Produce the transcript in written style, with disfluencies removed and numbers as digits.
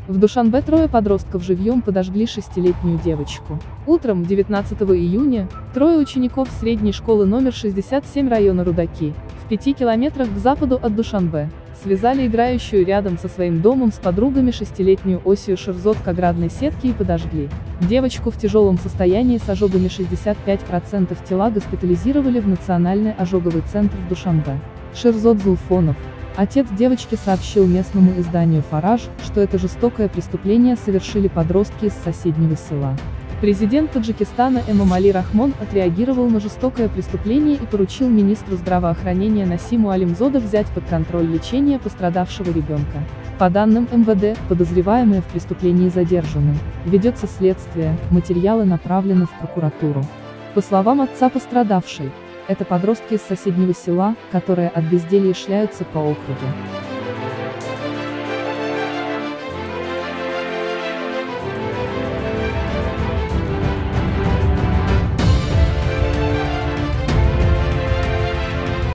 В Душанбе трое подростков живьем подожгли 6-летнюю девочку. Утром 19 июня трое учеников средней школы номер 67 района Рудаки, в 5 километрах к западу от Душанбе, связали играющую рядом со своим домом с подругами 6-летнюю Осию Шерзот к оградной сетке и подожгли. Девочку в тяжелом состоянии с ожогами 65% тела госпитализировали в Национальный ожоговый центр в Душанбе. Шерзот Зулфонов, отец девочки, сообщил местному изданию «Фараж», что это жестокое преступление совершили подростки из соседнего села. Президент Таджикистана Эмомали Рахмон отреагировал на жестокое преступление и поручил министру здравоохранения Насиму Алимзода взять под контроль лечение пострадавшего ребенка. По данным МВД, подозреваемые в преступлении задержаны. Ведется следствие, материалы направлены в прокуратуру. По словам отца пострадавшей, это подростки из соседнего села, которые от безделья шляются по округу.